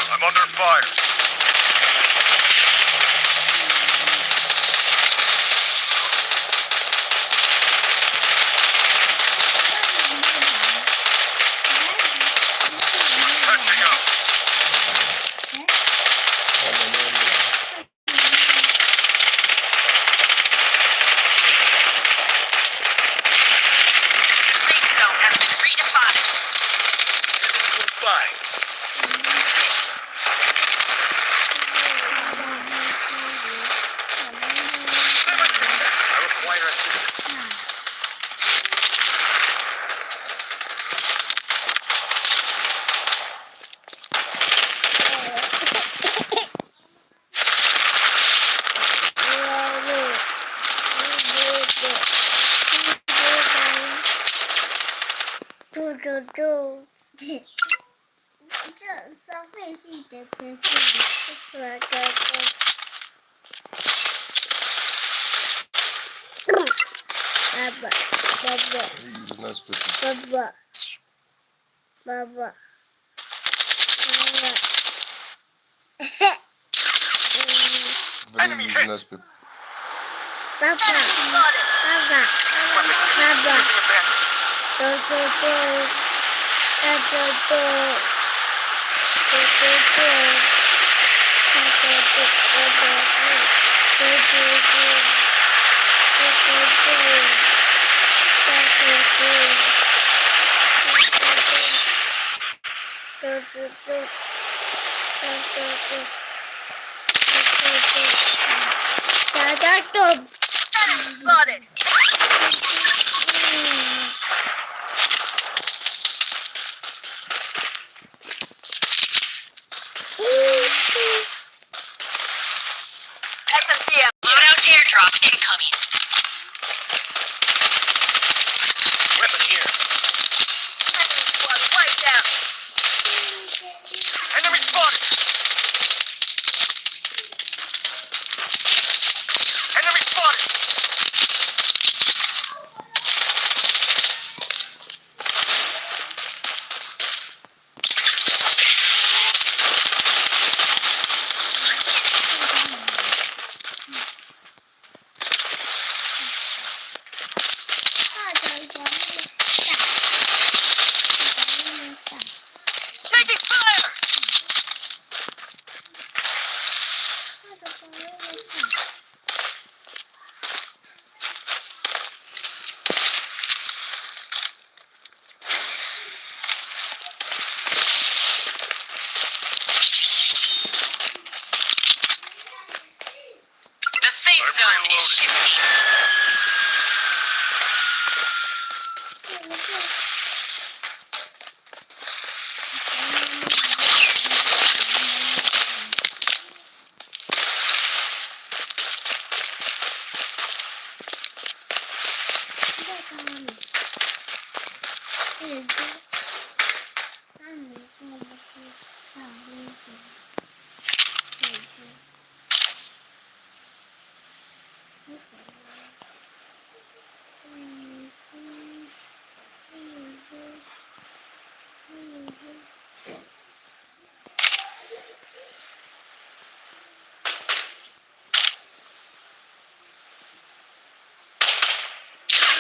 I'm under fire. Catching up. Safe zone has been redefined. Close by. I require assistance.这消费系的科技，爸爸。Enemy hit. Enemy spotted. SMTM. Loadout airdrop incoming. Weapon here. Enemy squad wiped out. Enemy spotted. Enemy spotted. Taking fire. The safe zone is shifting.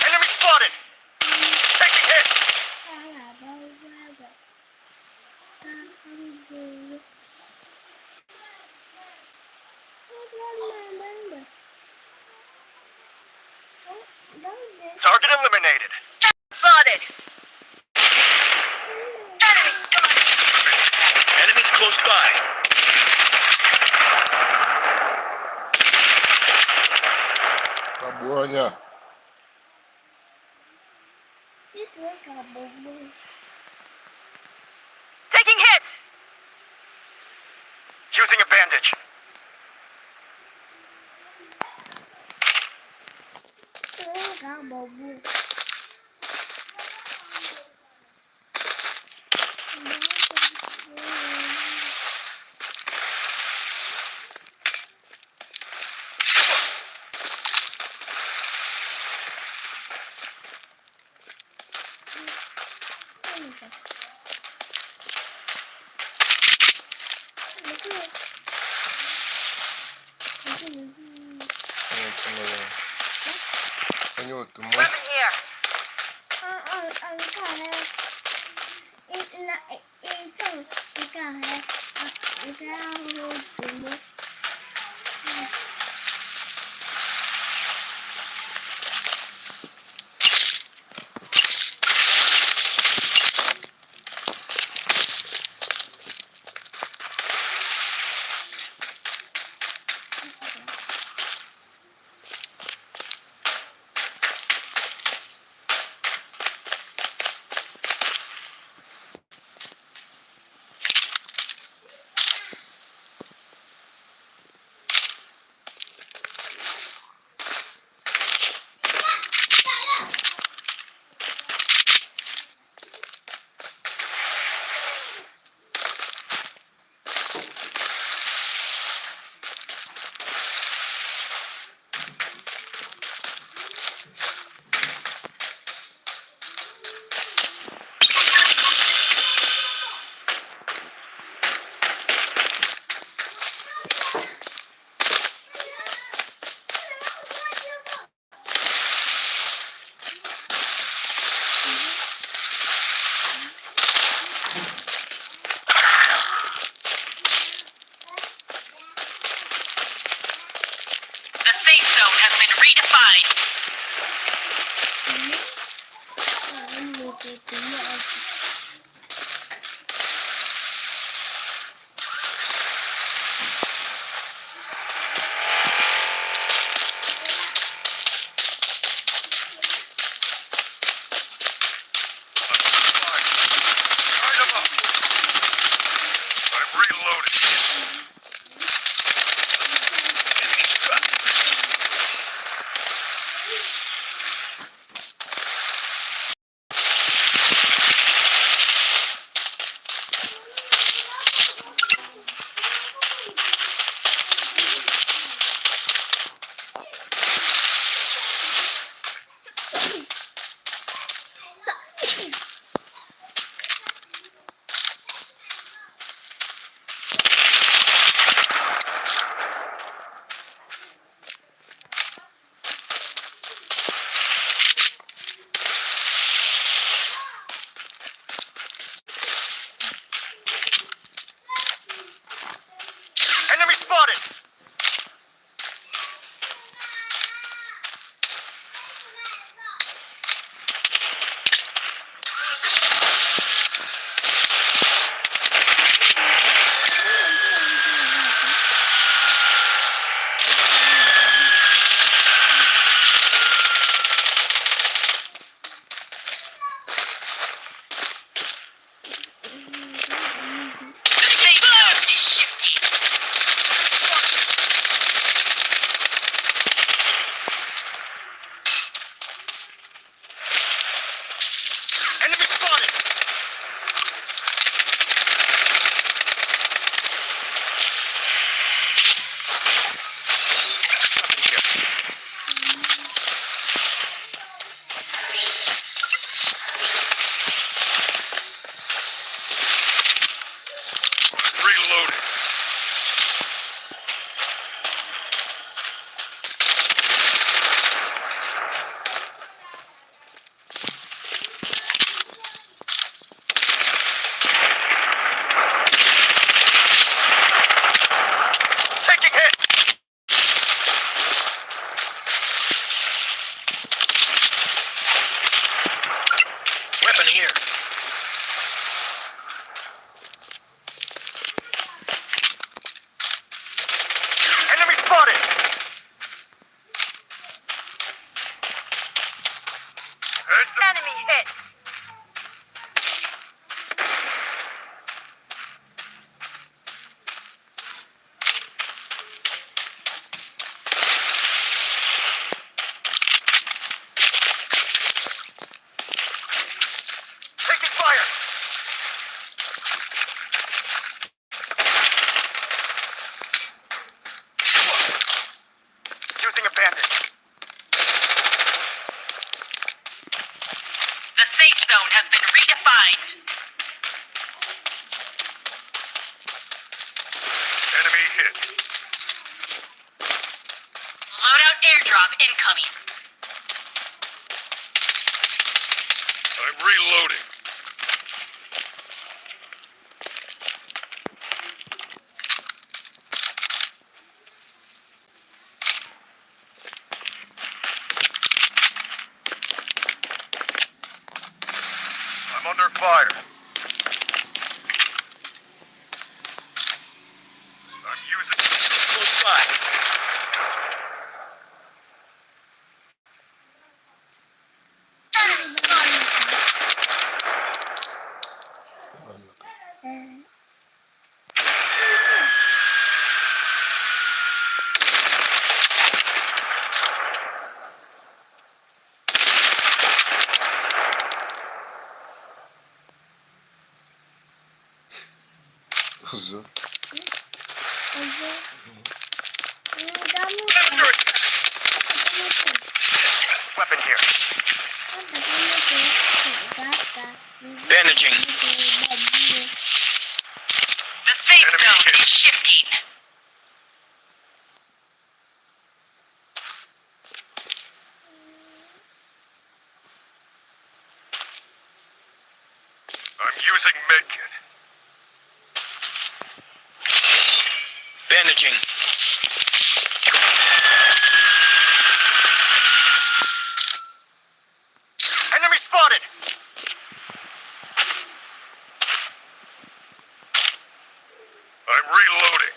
Enemy spotted. Taking hit. Target eliminated. Spotted. Enemies close by. 거냐? 이 들어가 뭐. Taking hits! Using a bandage. 들어가 뭐. 정말 생겼던 뭐? Weapon here. 이거 해. 이거 해. 이거 하고 뭐. The safe zone has been redefined. Charge them up. I've reloaded. Enemy struck. Enemy spotted. The safe zone is shifting. Enemy spotted. Nothing here. Reloading. Taking hit. Weapon here. Enemy hit. Loadout airdrop incoming. I'm reloading. I'm under fire. I'm using close by. Hızlı. Under attack. Weapon here. Bandaging. The safe Enemy zone hit. is shifting. I'm using medkit. Bandaging. Enemy spotted. I'm reloading.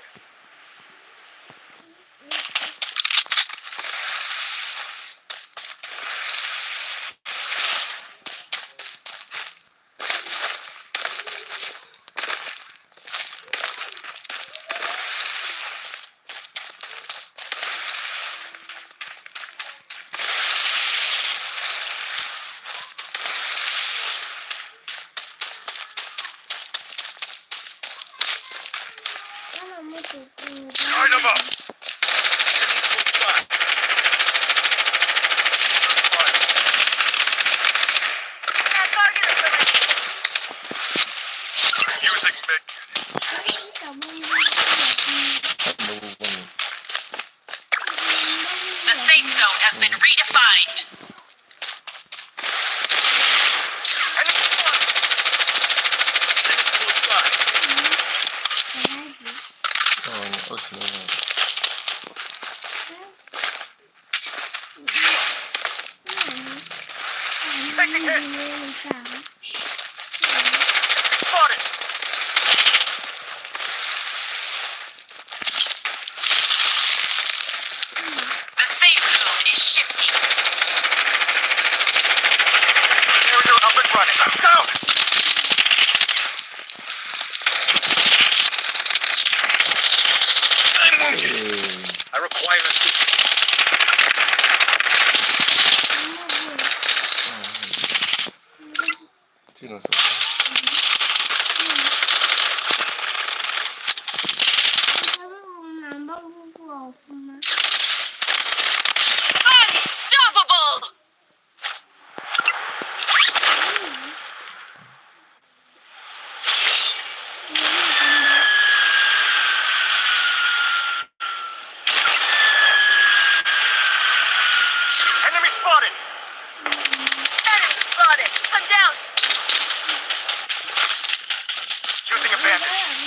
Line them up. Using medkit. Double bunny. The safe zone has been redefined. Enemy spotted. Close by. Yani ötmüyor. Spotted. The safe zone is shifting. Carrier up and running. I'm down. I'm wounded. I require assistance. Ki nasıl? Unstoppable! Enemy spotted. Enemy spotted! I'm down! Using a bandage.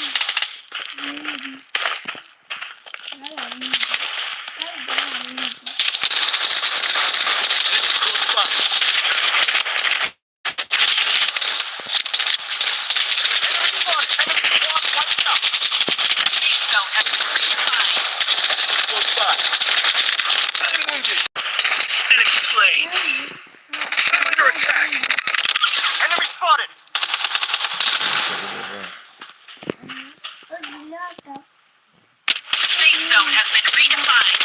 Close by. Enemy spotted. Enemy squad wiped up. The safe zone has been redefined. Close by. I'm wounded. Enemy slain. I'm under attack. Enemy spotted. The safe zone has been redefined.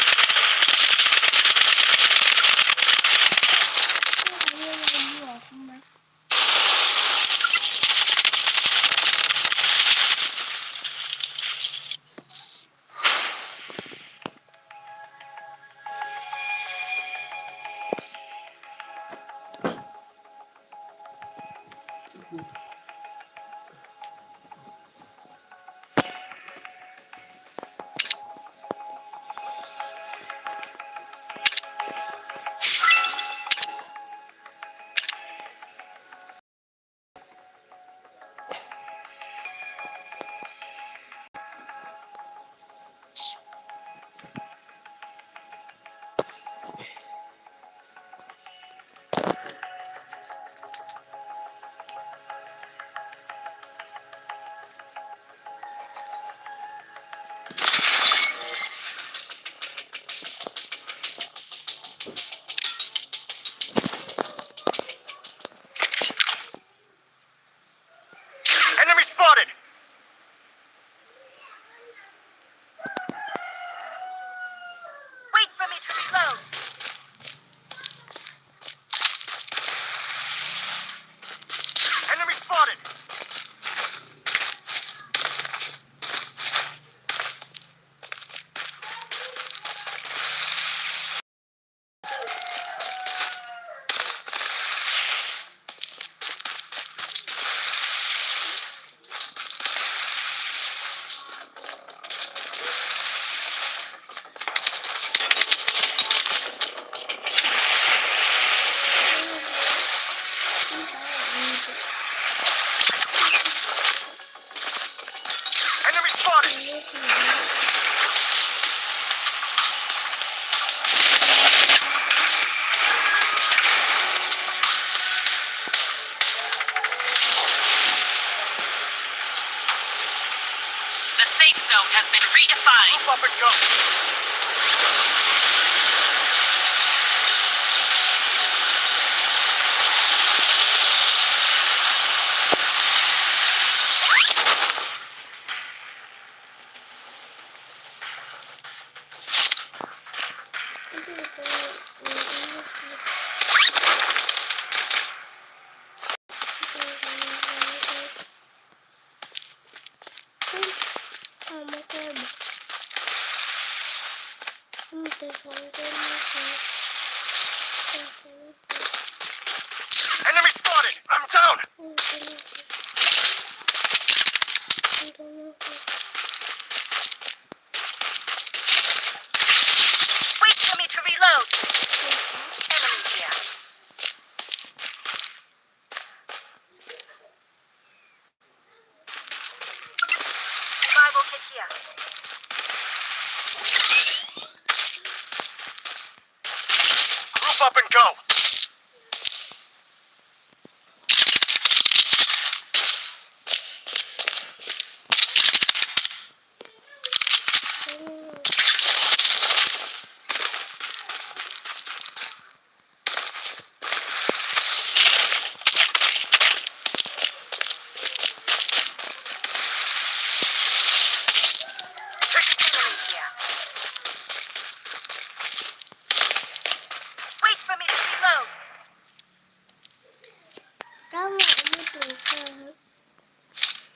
The safe zone has been redefined. Move up and go. Enemy spotted. I'm down. Wait for me to reload. Enemy here. Revival kit here. Group up and go. Enemy here. Wait for me to reload.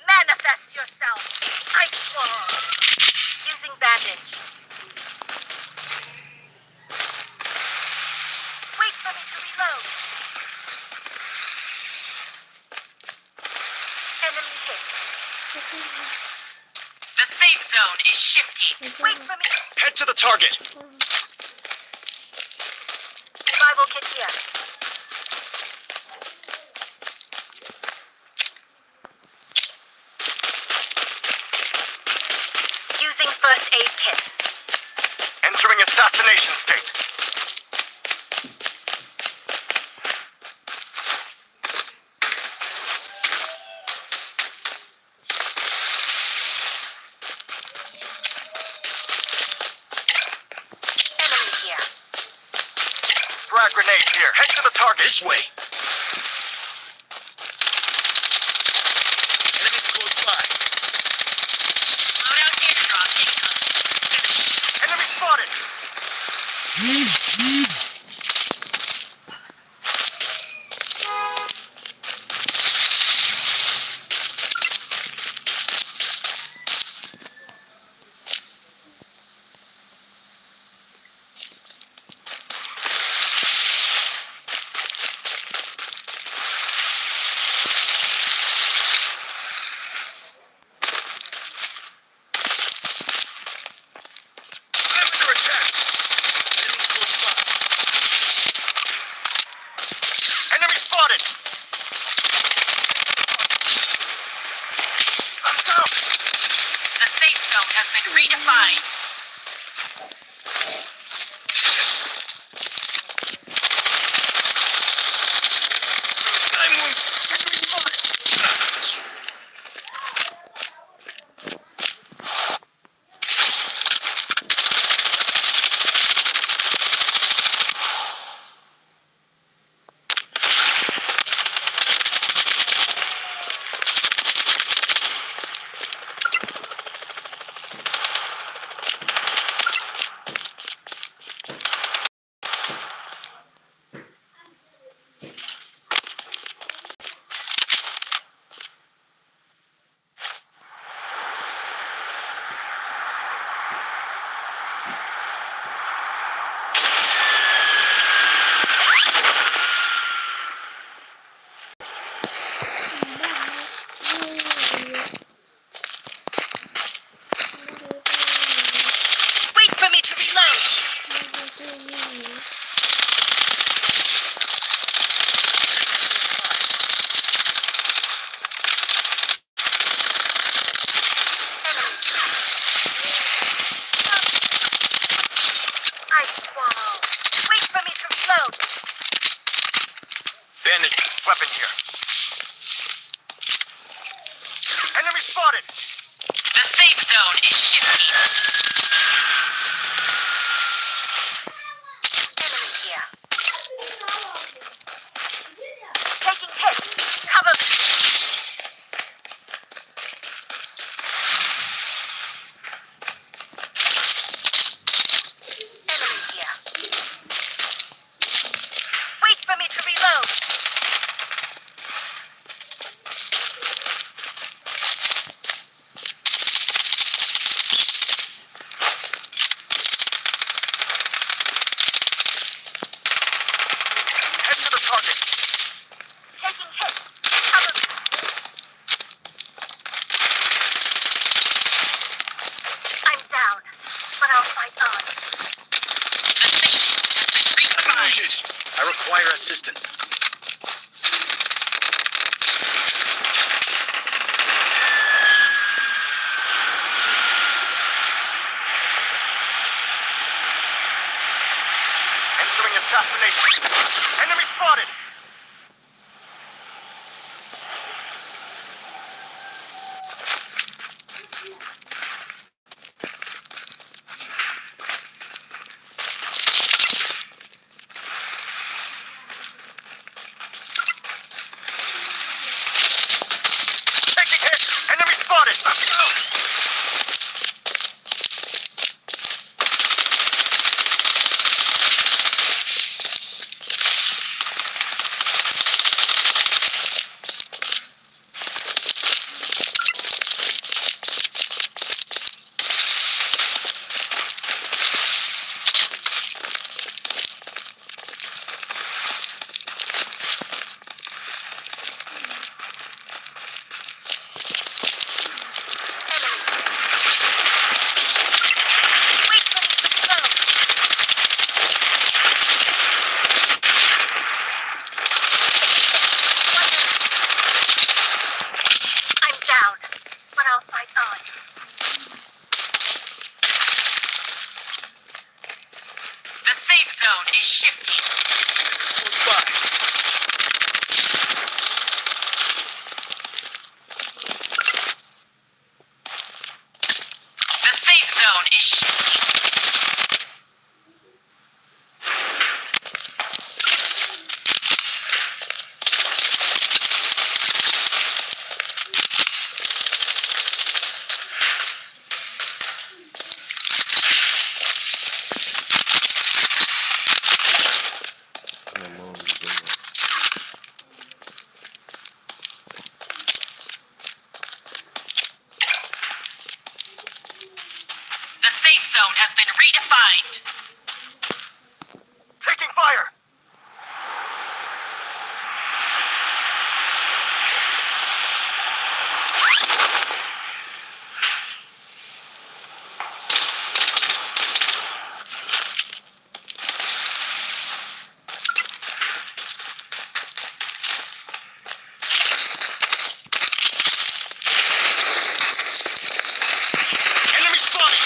Manifest yourself. Ice wall. Using bandage. Wait for me to reload. Enemy hit. The safe zone is shifting. Wait for me. Head to the target. Revival kit here. Using first aid kit. Entering assassination state. Enemy here. Frag grenade here. Head to the target. This way. Enemies close by. Loadout airdrop incoming. Enemy spotted. I'm under attack. Enemies close by. Enemy spotted. I'm down. The safe zone has been redefined. I'm wounded. Enemy spotted. I swallow. Wait for me to reload. Bandit. Weapon here. Enemy spotted. The safe zone is shifting. Enemy here. Taking hits. Cover me. Enemy here. Wait for me to reload. Head to the target. Taking hits. Cover me. I'm down, but I'll fight on. The safe zone has been redefined. Wounded. I require assistance. Entering assassination. Enemy spotted. Taking hits. Enemy spotted. Wait for me to reload. I'm down, but I'll fight on. The safe zone is shifting. Close by. The safe zone is shifting. My mom is doing The safe zone has been redefined. Taking fire. Enemy spotted.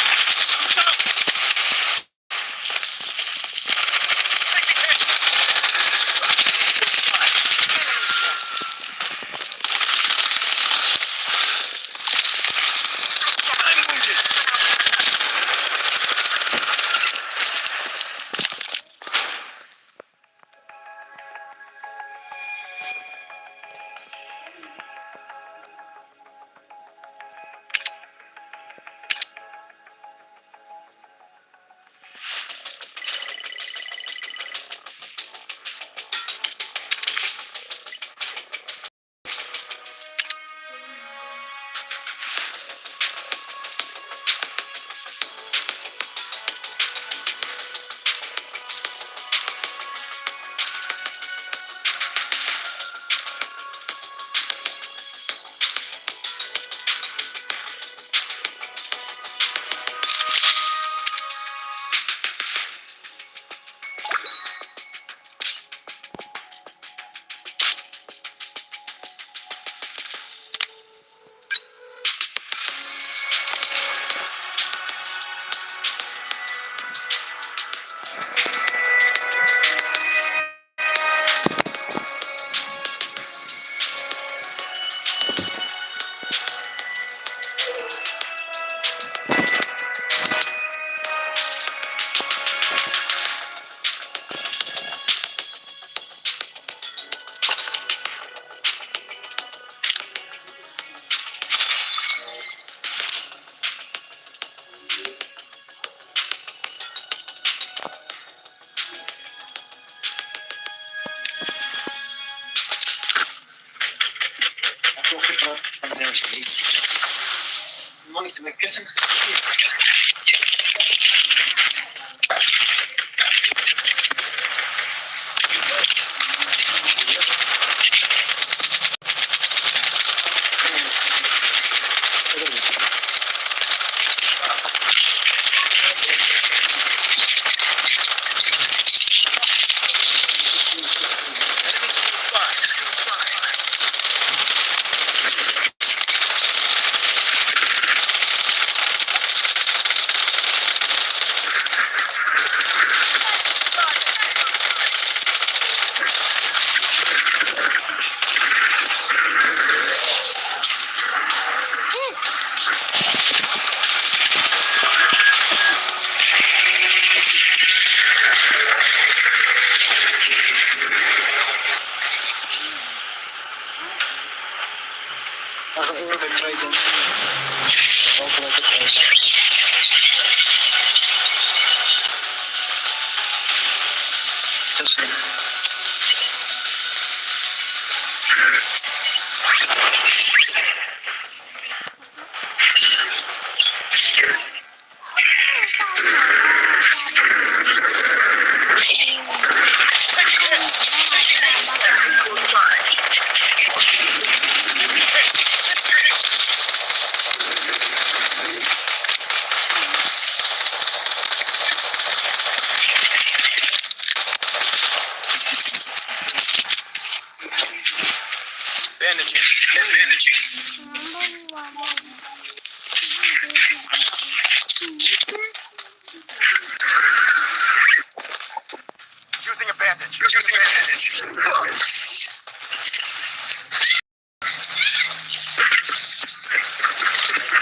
Using a bandage. Using a bandage.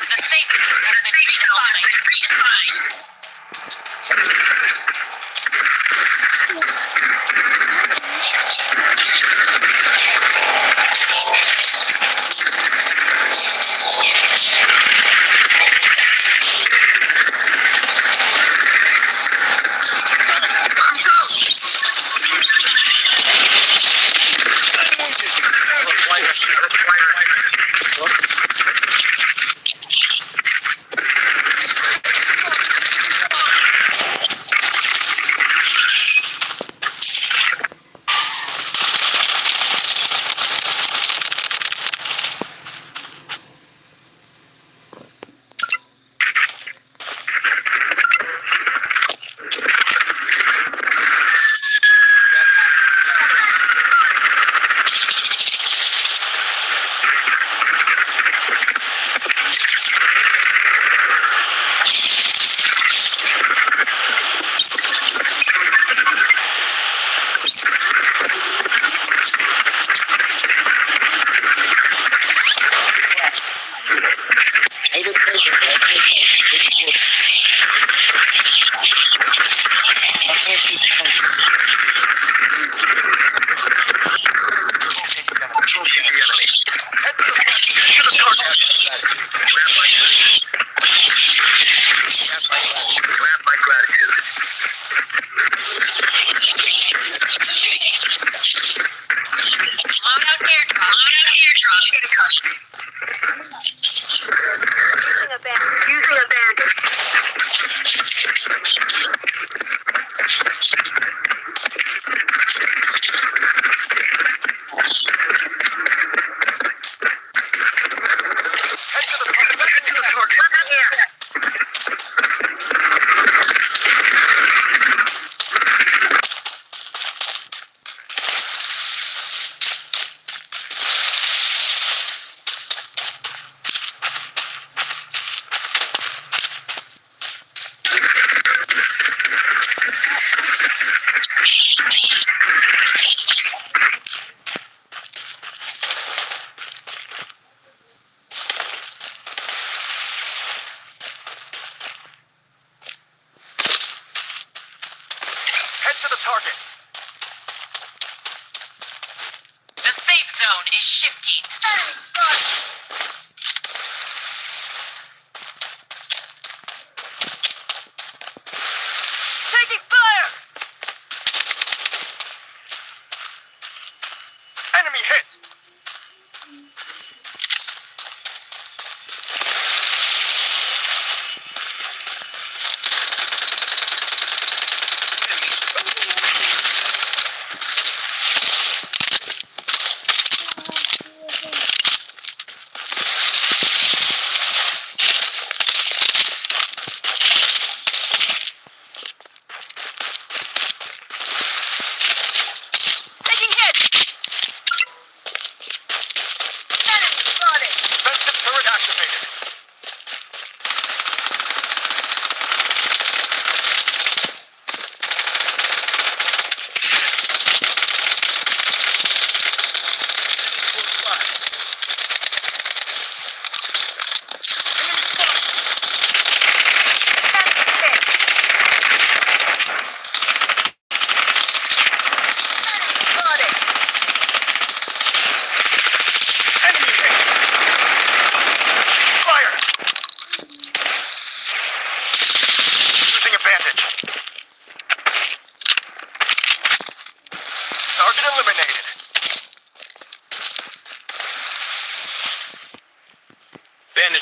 The safe zone has been redefined. target. The safe zone is shifting. Taking fire!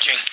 Bandaging.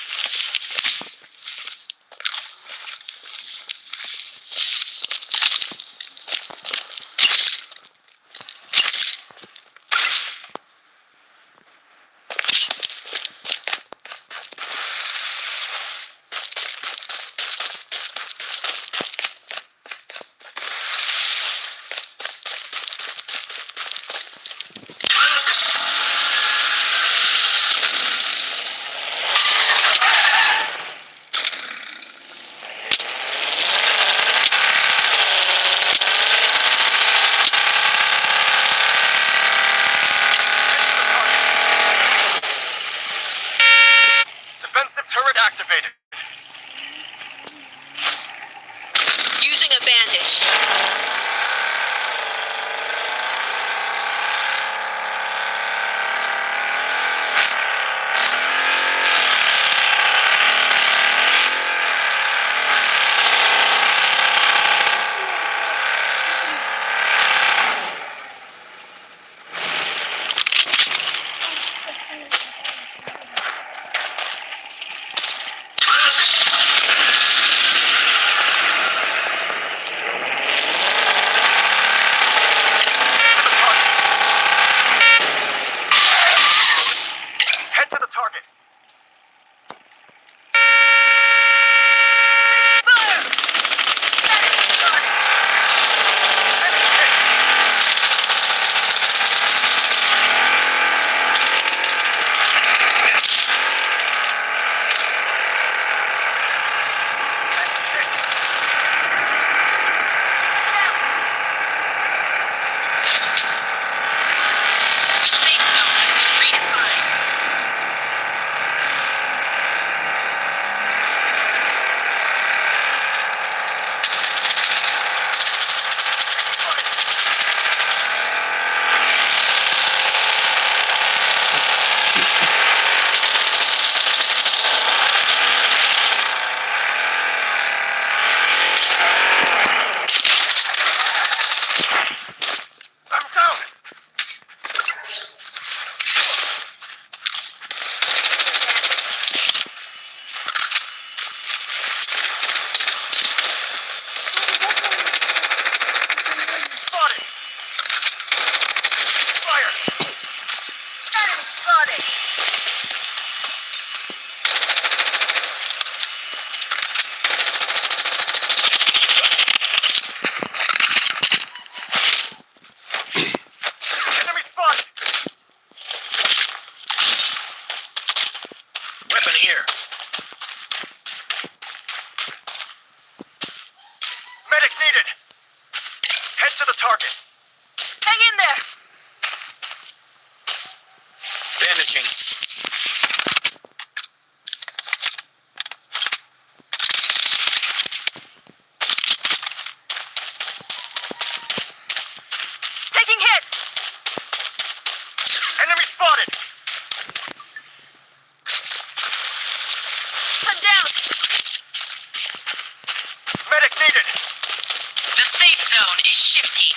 Defensive turret activated. Using a bandage. Head to the target. Safe zone has been redefined. I'm down. Spotted. Fire. Enemy spotted. Enemy spotted. Weapon here. Medic needed. Head to the target. Hang in there. Bandaging. Taking hits. Enemy spotted. I'm down. Medic needed. The safe zone is shifting.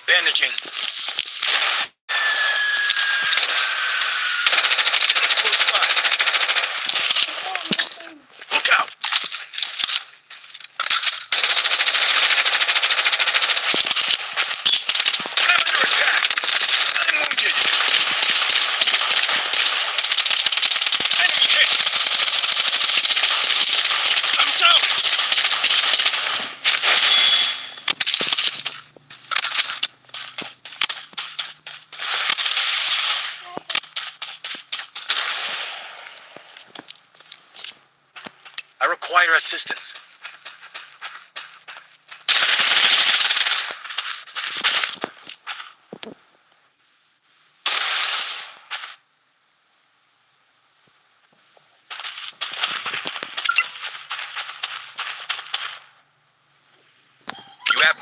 Bandaging. Close by. Look out. I'm under attack. I'm wounded. Enemy hit. I'm down. I require assistance.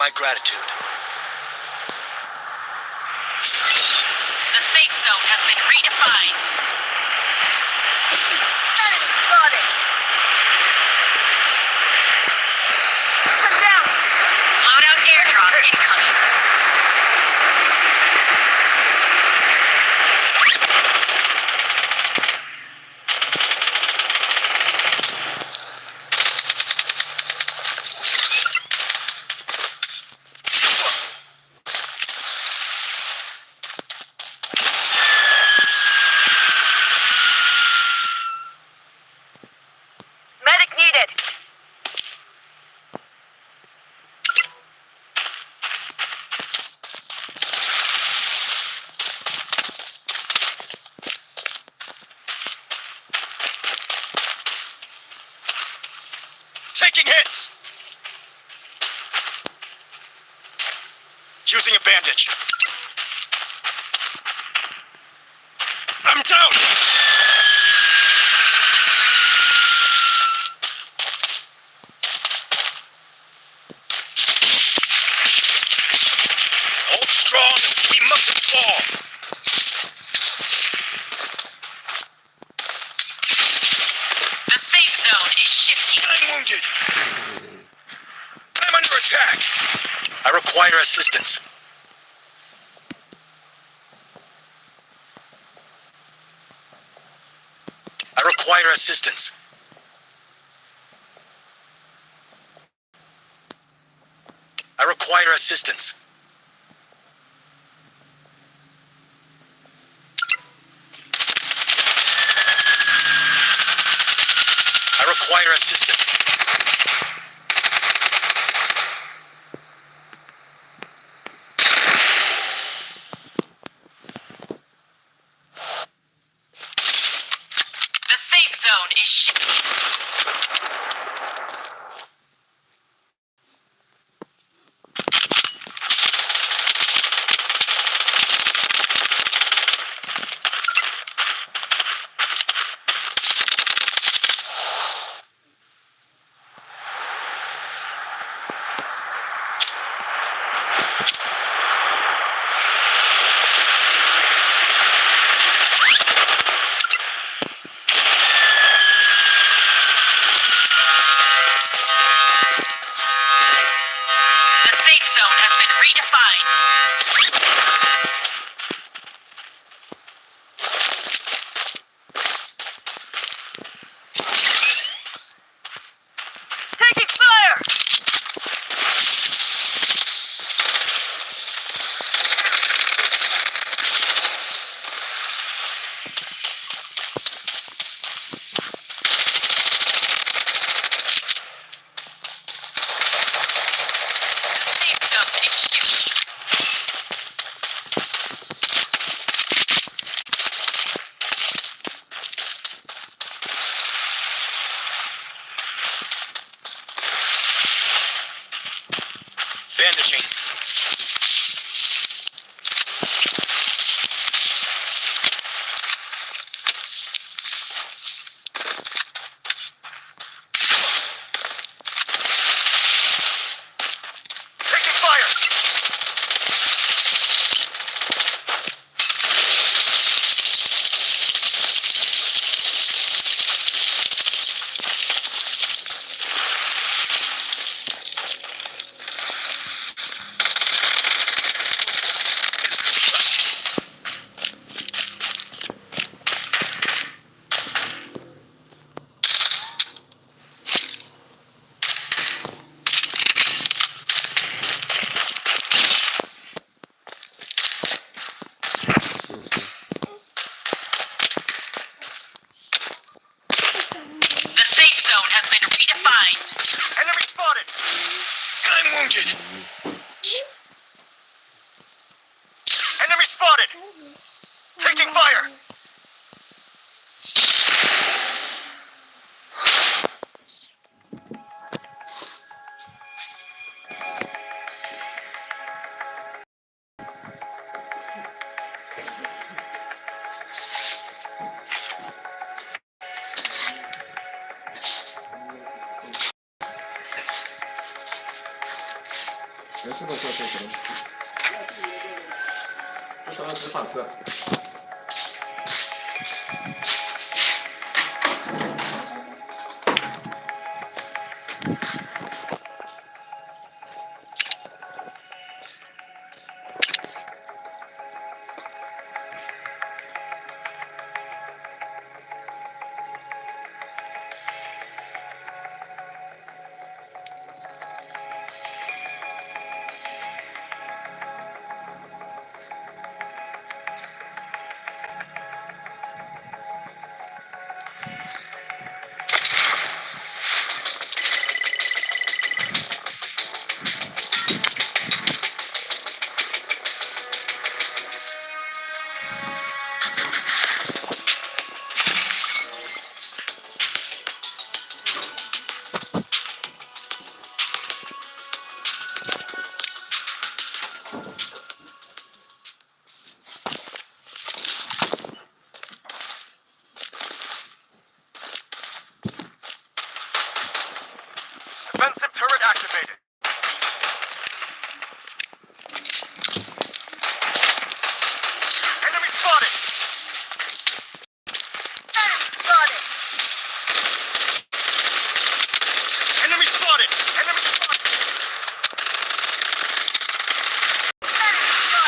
my gratitude. The safe zone has been redefined. Enemy spotted. Put down. Loadout airdrop incoming. Medic needed. Taking hits! Using a bandage. I'm down! Hold strong, we mustn't fall! The safe zone is shifting. I'm wounded! I'm under attack! I require assistance. I require assistance. I require assistance. I require assistance. The safe zone is shifting. The safe zone has been redefined. Taking fire. The safe zone is shifting. Bandaging. Taking fire! The safe zone has been redefined. Enemy spotted! I'm wounded! Enemy spotted! Taking fire! 自动射飞行。这啥直反射？ Defensive turret activated. Enemy spotted. Enemy spotted. Enemy spotted. Enemy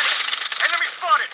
spotted. Enemy spotted.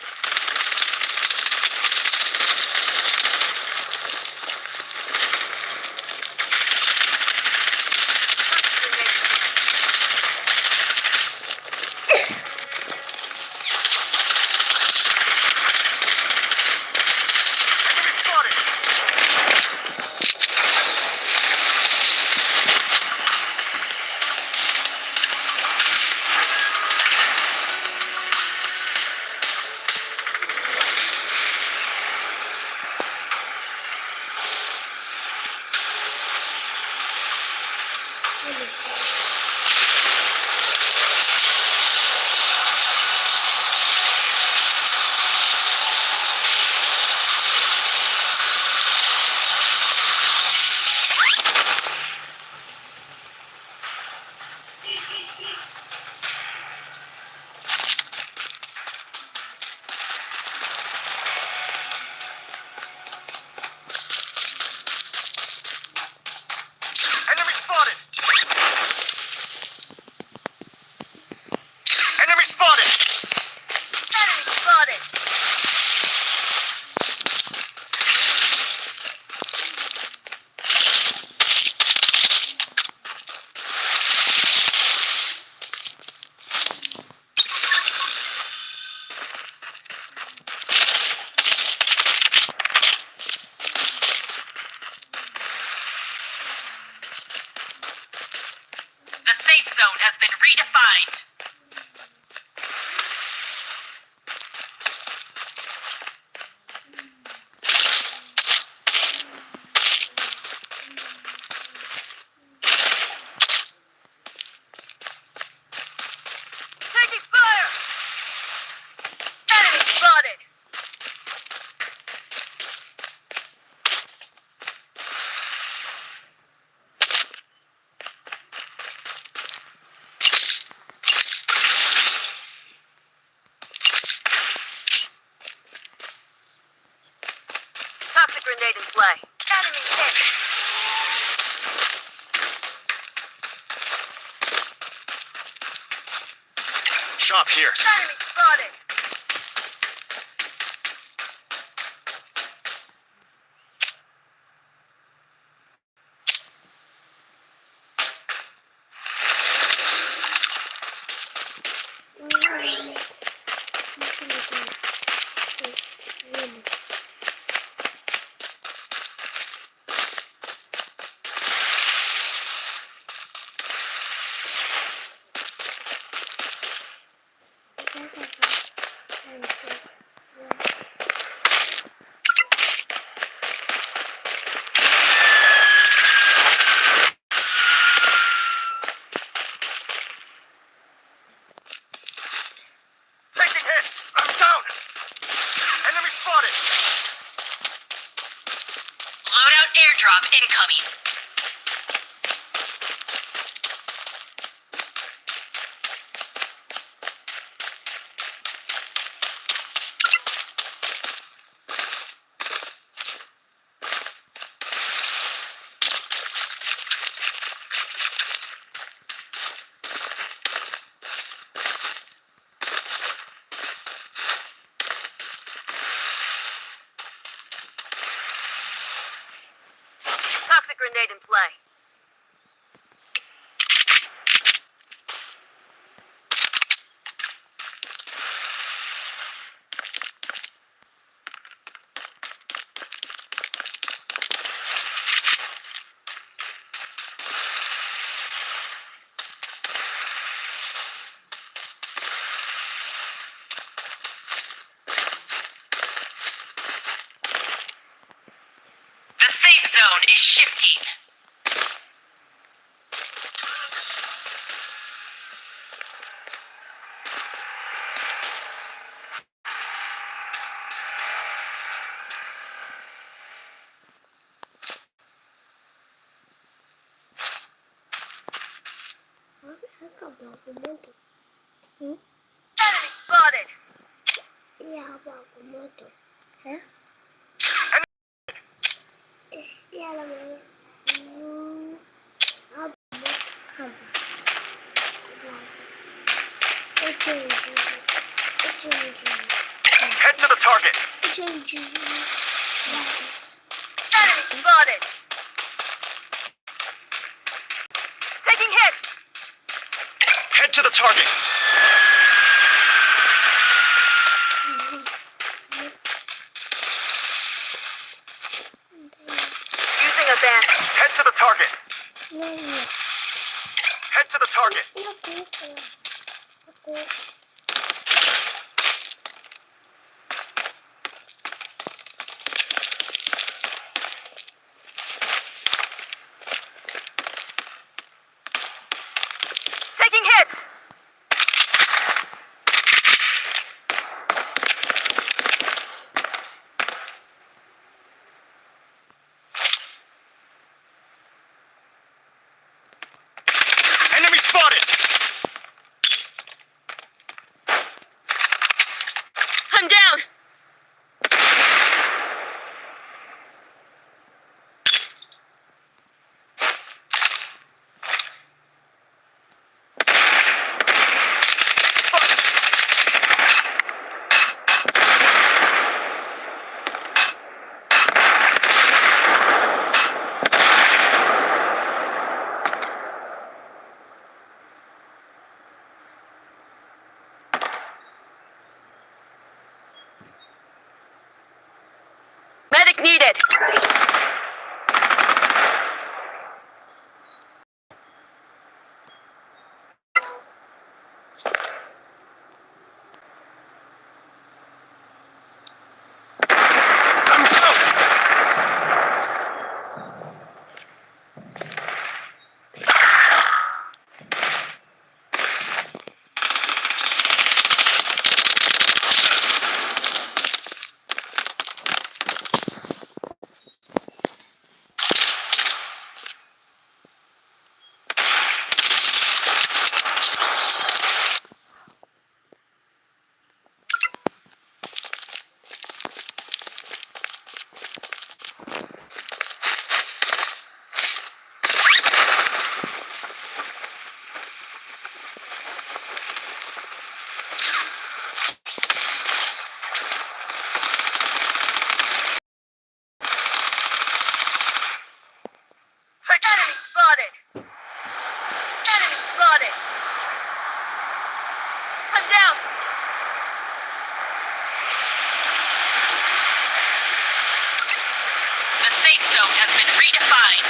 Enemy spotted. Enemy spotted. The safe zone has been redefined. Taking fire! Enemy spotted! Toxic grenade in play. Enemy hit! Shop here. Enemy spotted! Taking hit. I'm down. Enemy spotted. Loadout airdrop incoming. grenade in play. The safe zone is shifting. Acabar com o mundo. Enemy spotted. E acabar com o mundo. É? E ela mesmo. Head to the target. Enemy spotted. Taking hits. Head to the target. Using a band. Head to the target. Não, Head to the target. não custa. Taking hits. Enemy spotted. I'm down. Medic needed. Enemy spotted. Enemy spotted. I'm down. The safe zone has been redefined.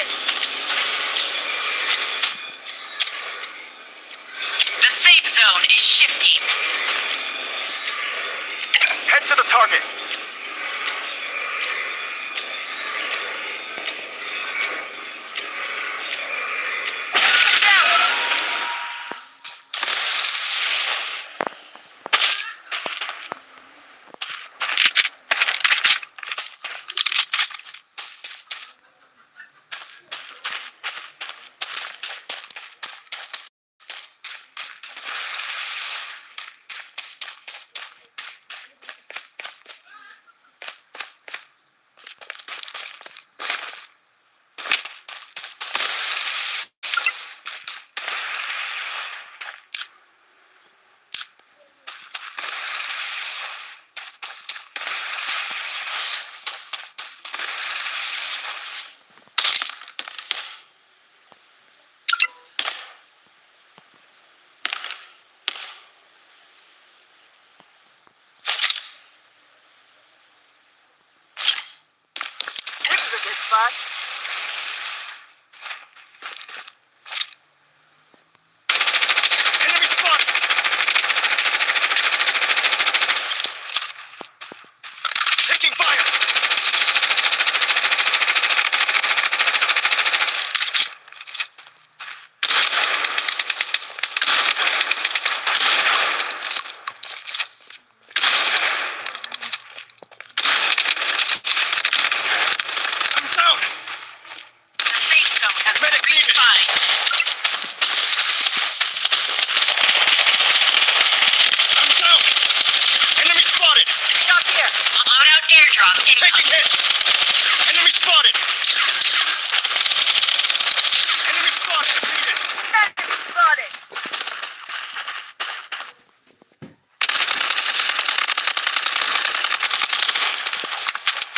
target. The safe zone is shifting. Head to the target. This is a good spot. Enemy spotted. Taking fire. I'm down. The safe zone has been Medic needed. redefined. I'm down. Enemy spotted. Stop here. Loadout airdrop Taking incoming. hits. Enemy spotted. Enemy spotted. Needed. Enemy spotted.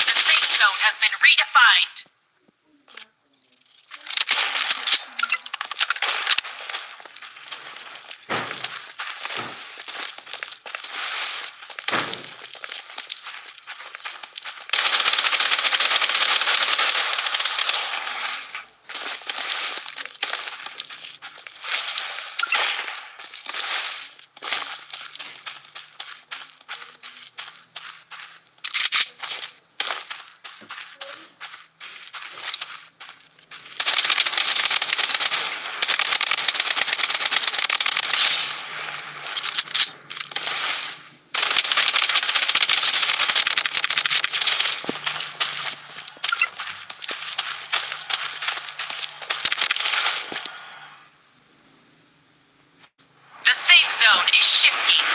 The safe zone has been redefined. The safe zone is shifting.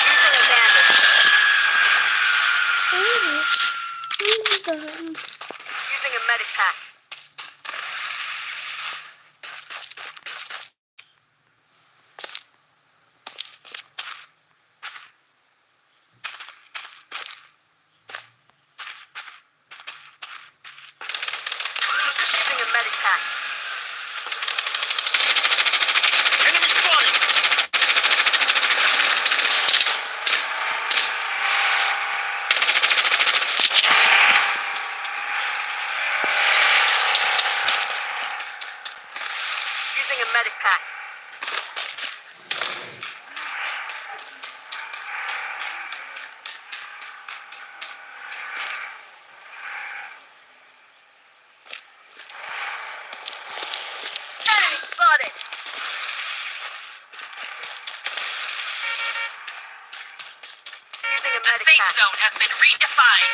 Using a bandage. Using a medic pack. Using a medic pack. Enemy spotted. Using a medic pack. Enemy spotted. Using a medic pack. The safe zone has been redefined.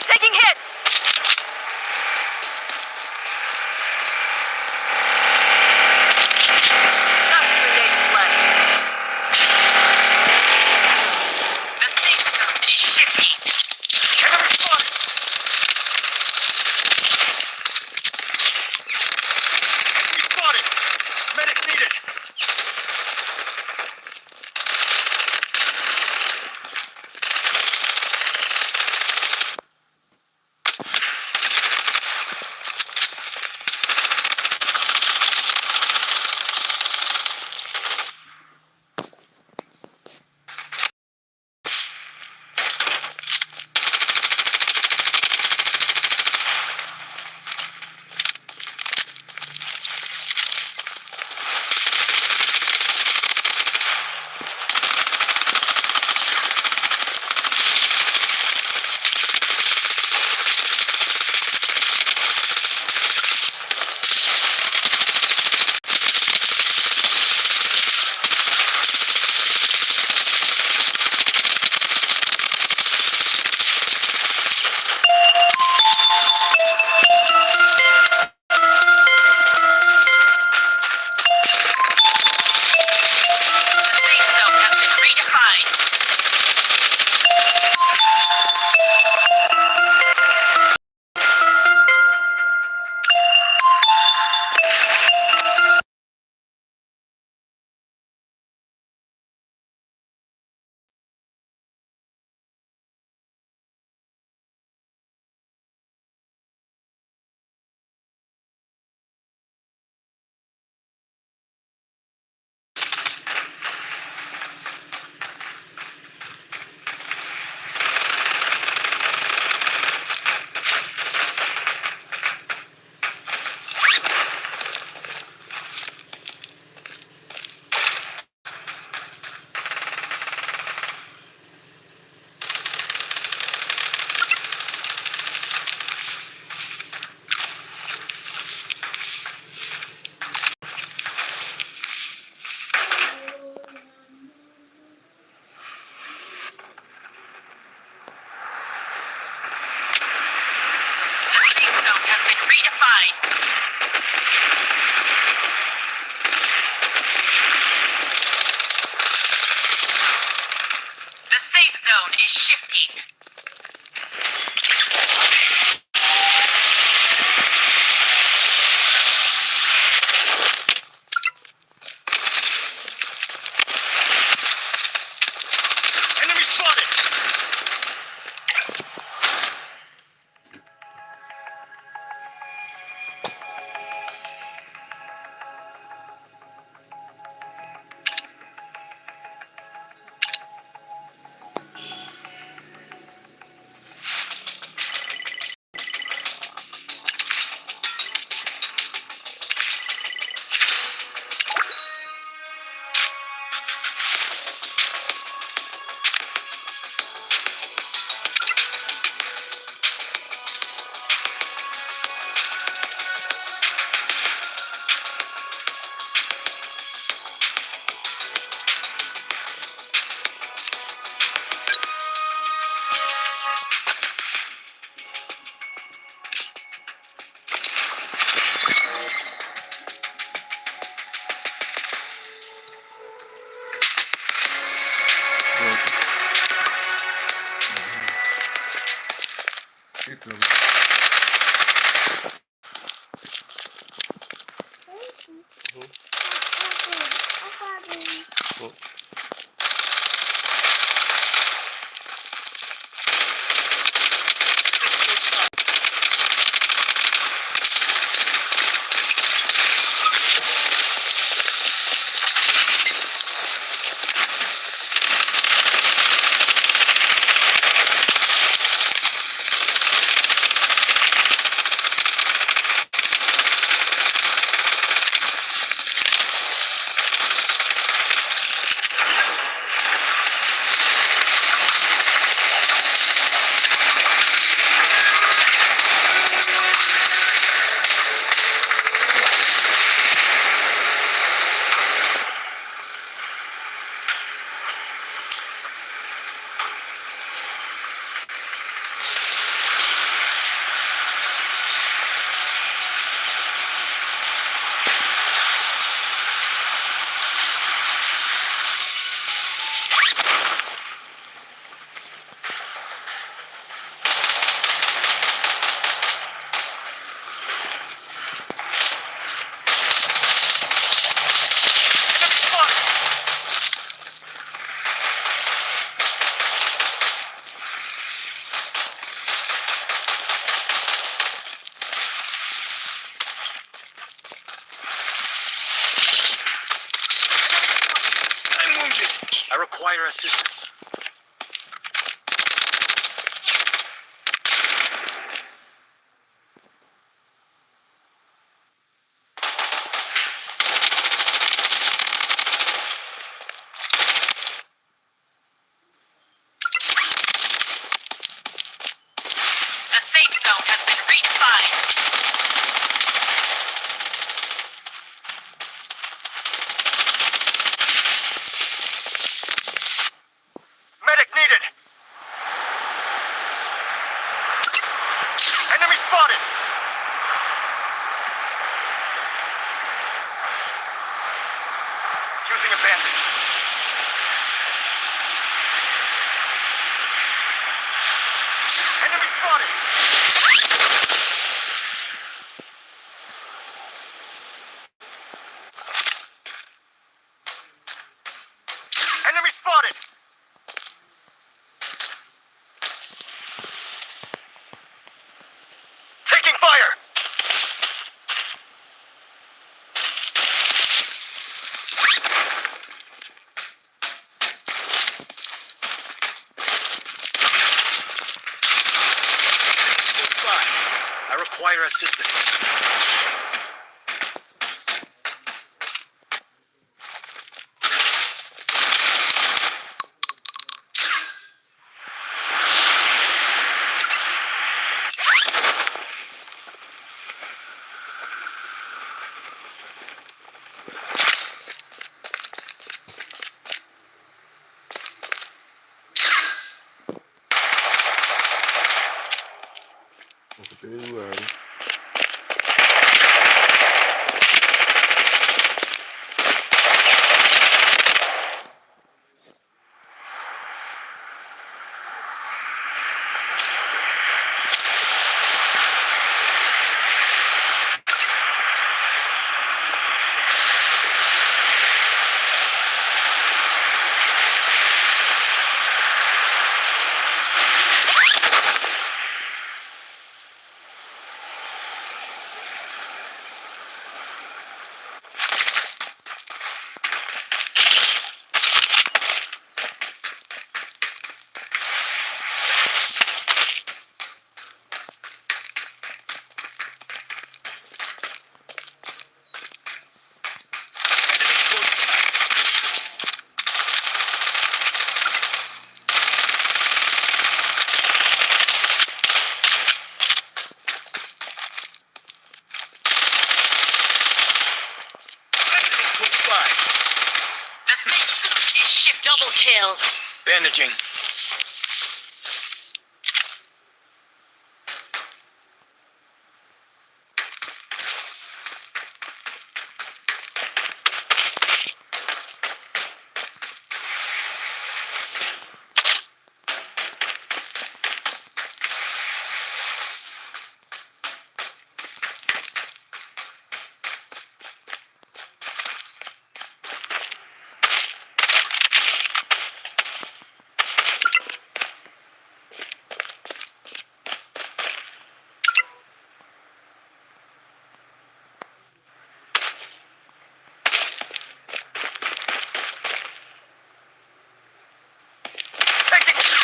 Taking hit. Not 3 days left. The safe zone is shifting. zone is shifting. Enemy spotted! I'm wounded. I require assistance. The safe zone has been redefined. Medic needed! Enemy spotted! Using a bandage. Enemy spotted! Enemy spotted! Taking fire! I require assistance. kill. Bandaging.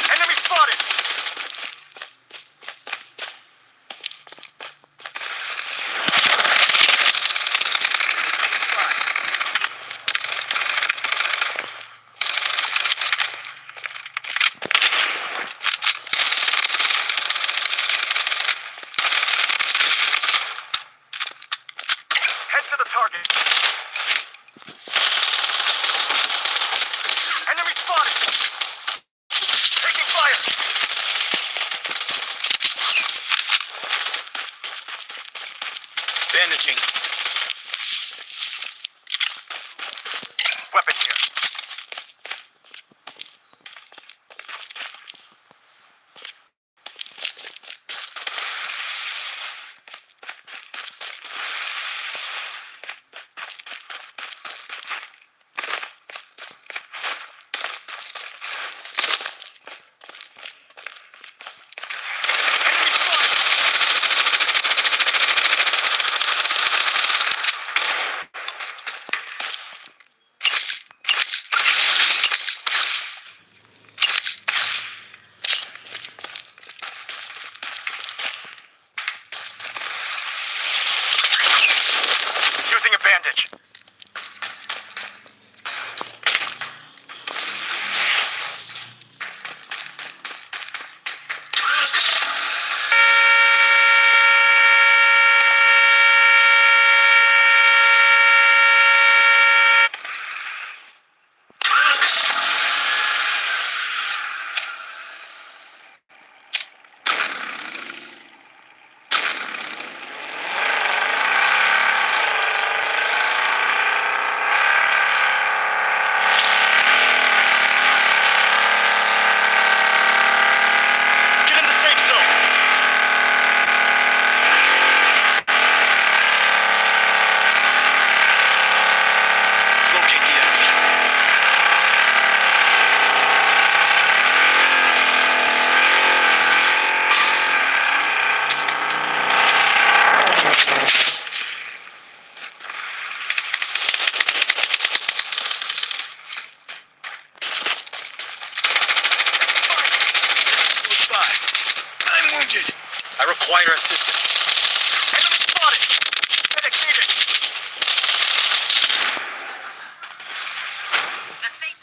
Enemy spotted! Head to the target. Enemy spotted! Taking fire! Bandaging. Weapon here. Enemy spotted! Using a bandage. Get in the safe zone. Locate the enemy. Close by. I'm wounded. I require assistance. Enemy spotted! Medic needed! The safe.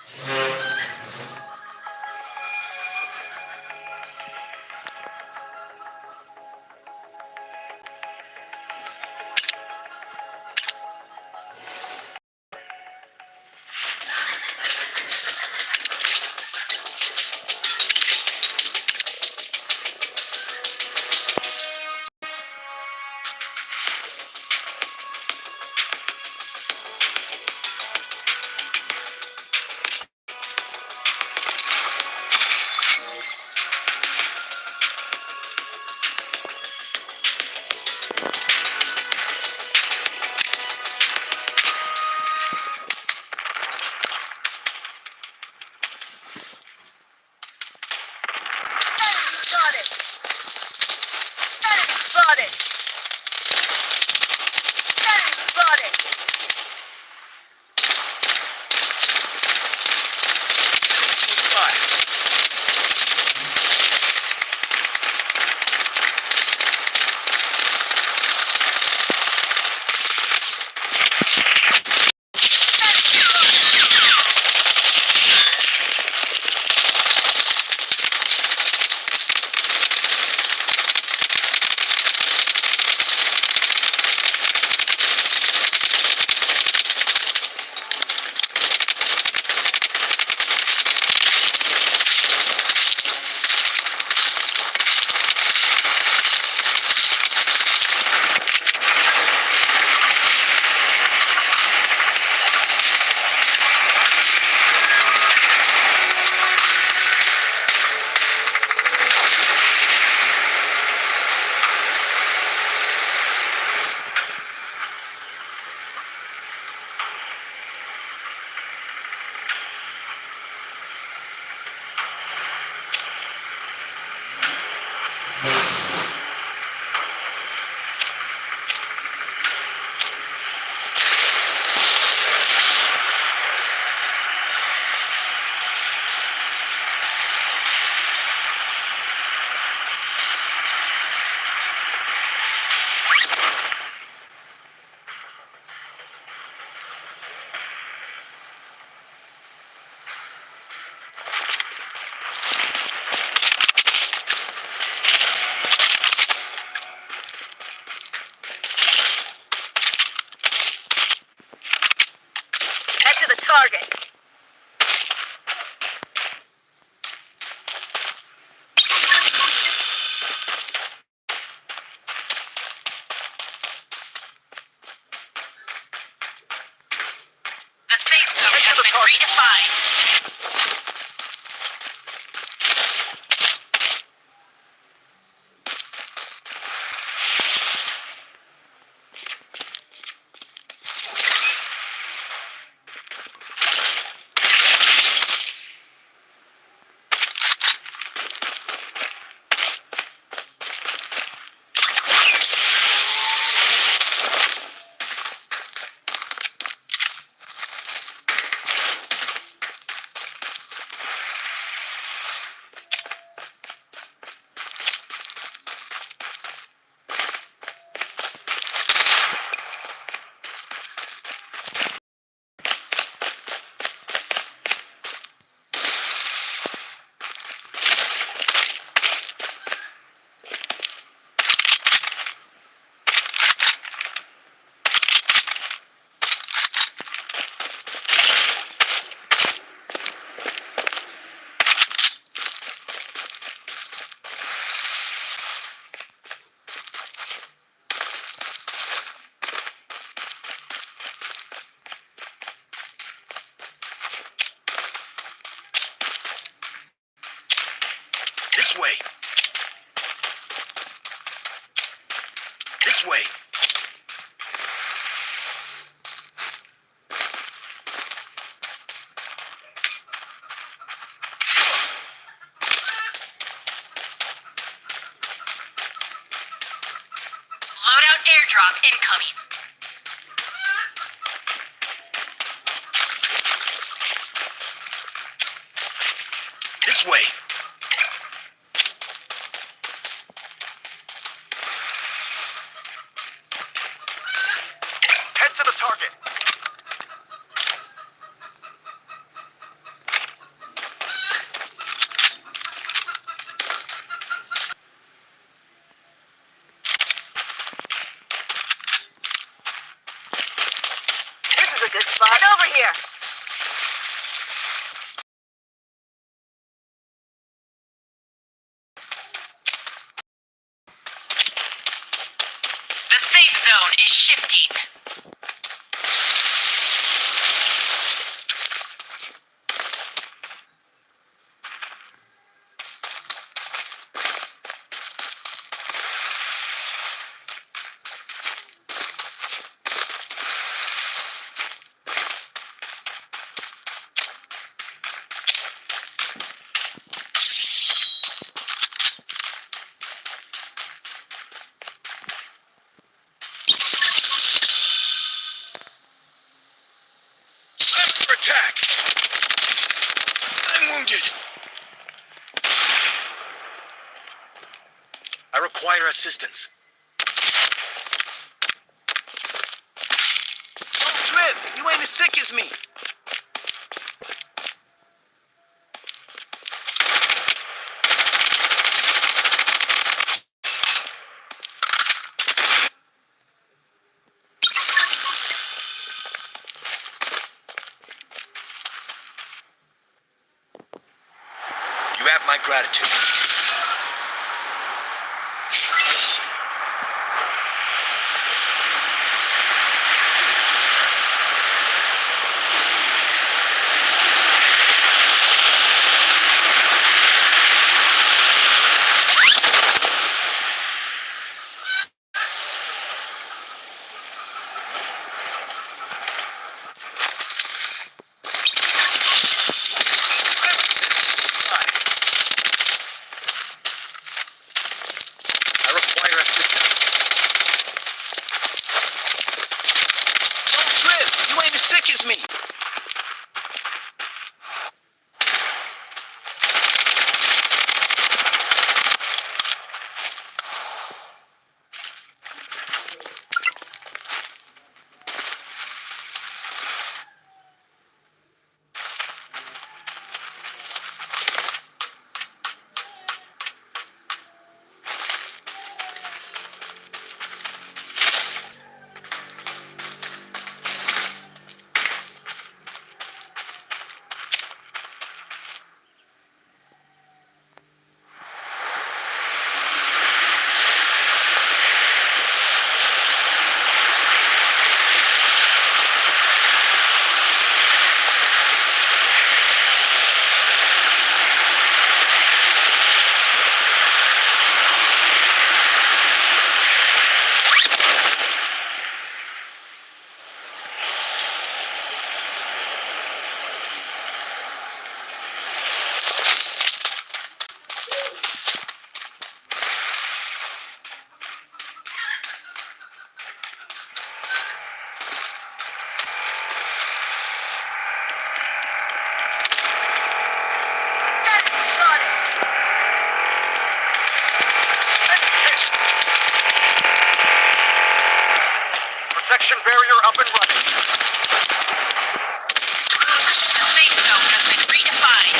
This way. This way. Loadout airdrop incoming. This way. Head to the target. This is a good spot. Get over here. The safe zone is shifting. Under attack. I'm wounded. I require assistance. Don't trip. You ain't as sick as me. You have my gratitude. I require assistance. Don't trip. You ain't as sick as me. Protection barrier up and running. The safe zone has been redefined.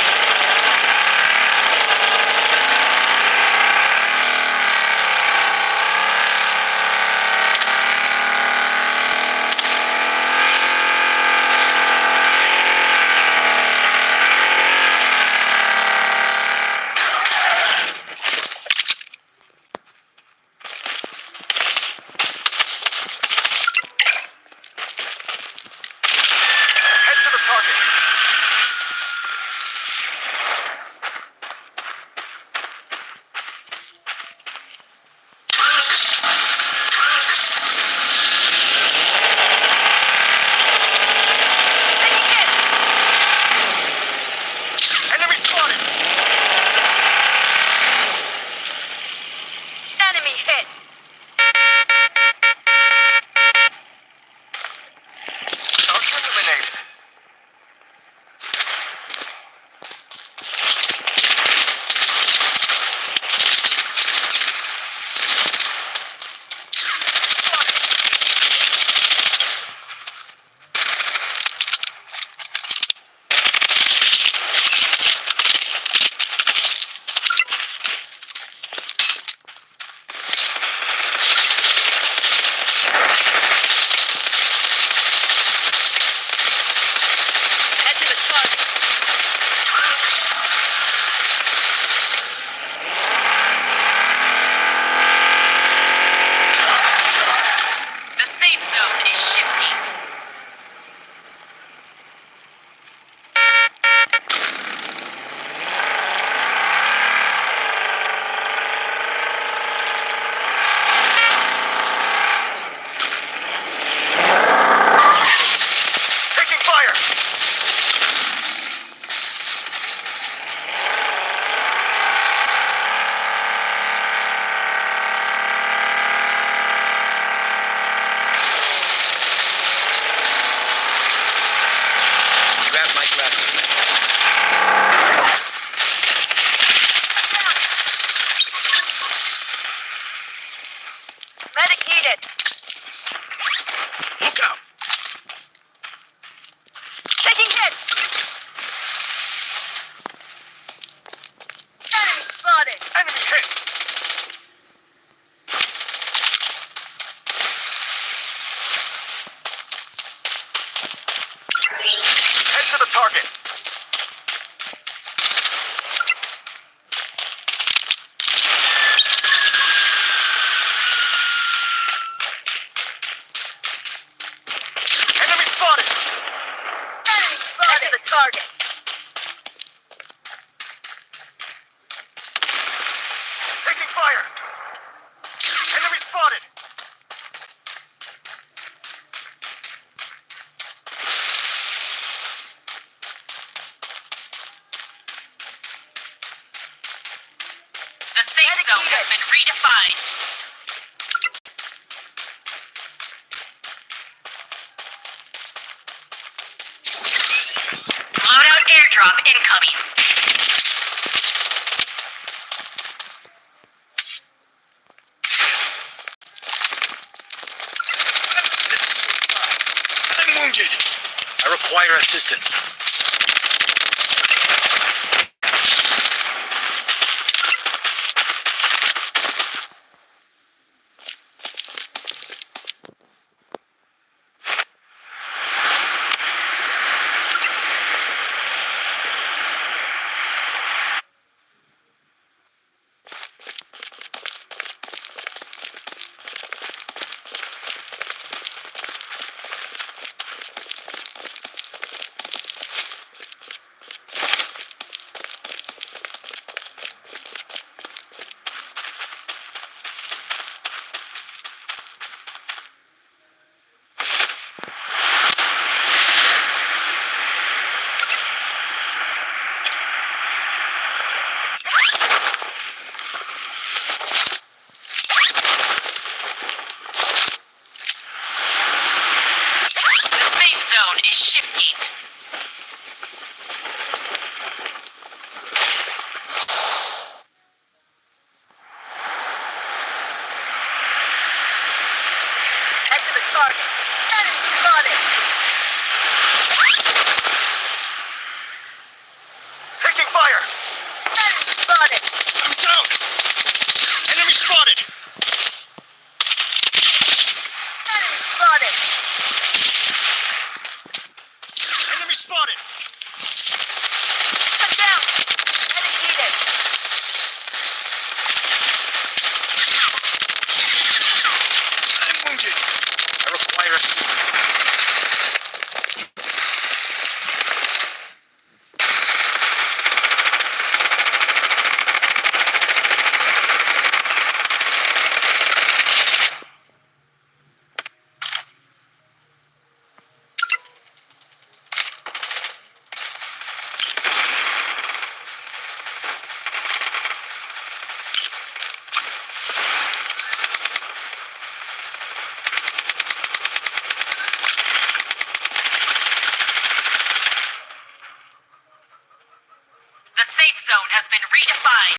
defeated. Look out! Taking hit. Enemy spotted. Enemy hit! Head to the target. Enemy spotted! Enemy spotted. Head to the target. Taking fire! Enemy spotted! The safe zone has been redefined. Loadout airdrop incoming. I'm wounded. I require assistance.